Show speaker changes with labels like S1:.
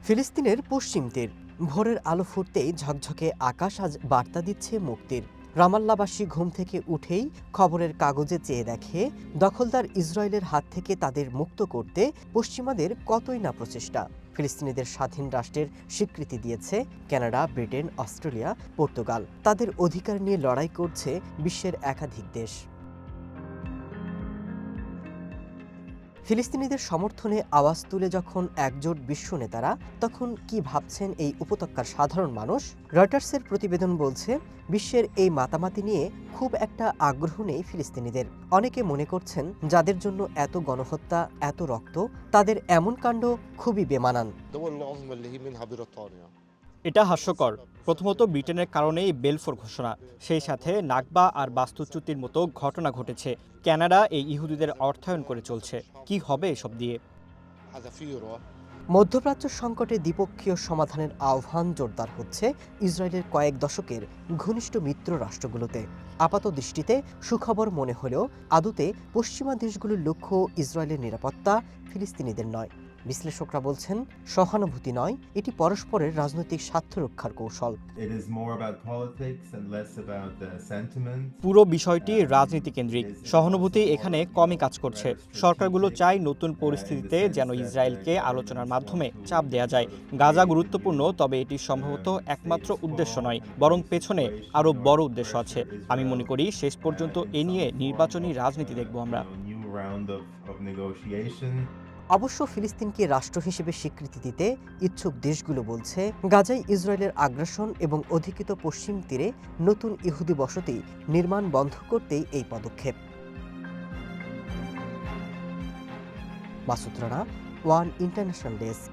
S1: ফিলিস্তিনের পশ্চিম তীর ভোরের আলো ফুটতেই ঝকঝকে আকাশ আজ বার্তা দিচ্ছে মুক্তির। রামাল্লাবাসী ঘুম থেকে উঠেই খবরের কাগজে চেয়ে দেখে দখলদার ইসরায়েলের হাত থেকে তাদের মুক্ত করতে পশ্চিমাদের কতই না প্রচেষ্টা। ফিলিস্তিনিদের স্বাধীন রাষ্ট্রের স্বীকৃতি দিয়েছে কানাডা, ব্রিটেন, অস্ট্রেলিয়া, পর্তুগাল। তাদের অধিকার নিয়ে লড়াই করছে বিশ্বের একাধিক দেশ। ফিলিস্তিনিদের সমর্থনে আওয়াজ তুলে যখন একজোট বিশ্ব নেতারা, তখন কি ভাবছেন এই উপত্যকার সাধারণ মানুষ? রয়টার্সের প্রতিবেদন বলছে, বিশ্বের এই মাতামাতি নিয়ে খুব একটা আগ্রহ নেই ফিলিস্তিনিদের। অনেকে মনে করছেন, যাদের জন্য এত গণহত্যা, এত রক্ত, তাদের এমন কাণ্ড খুবই বেমানান।
S2: এটা হাস্যকর। প্রথমত ব্রিটেনের কারণেই বেলফোর ঘোষণা, সেই সাথে নাকবা আর বাস্তুচ্যুতির মতো ঘটনা ঘটেছে। কানাডা এই ইহুদিদের অর্থায়ন করে চলছে। কি হবে এসব দিয়ে?
S1: মধ্যপ্রাচ্য সংকটে দ্বিপক্ষীয় সমাধানের আহ্বান জোরদার হচ্ছে ইসরায়েলের কয়েক দশকের ঘনিষ্ঠ মিত্র রাষ্ট্রগুলোতে। আপাত দৃষ্টিতে সুখবর মনে হলেও আদতে পশ্চিমা দেশগুলোর লক্ষ্য ইসরায়েলের নিরাপত্তা, ফিলিস্তিনিদের নয়। বিশ্লেষকরা বলছেন, সহানুভূতি নয়, এটি পরস্পরের রাজনৈতিক স্বার্থ রক্ষার কৌশল।
S2: পুরো বিষয়টি রাজনীতি কেন্দ্রিক। সহানুভূতি এখানে কমই কাজ করছে। সরকারগুলো চায় নতুন পরিস্থিতিতে যেন ইসরায়েলকে আলোচনার মাধ্যমে চাপ দেয়া যায়। গাজা গুরুত্বপূর্ণ, তবে এটি সম্ভবত একমাত্র উদ্দেশ্য নয়, বরং পেছনে আরও বড় উদ্দেশ্য আছে। আমি মনে করি শেষ পর্যন্ত এ নিয়ে নির্বাচনী রাজনীতি দেখব আমরা।
S1: অবশ্য ফিলিস্তিনকে রাষ্ট্র হিসেবে স্বীকৃতি দিতে ইচ্ছুক দেশগুলো বলছে, গাজায় ইসরায়েলের আগ্রাসন এবং অধিকৃত পশ্চিম তীরে নতুন ইহুদি বসতি নির্মাণ বন্ধ করতেই এই পদক্ষেপ। Masud Rana, one international desk.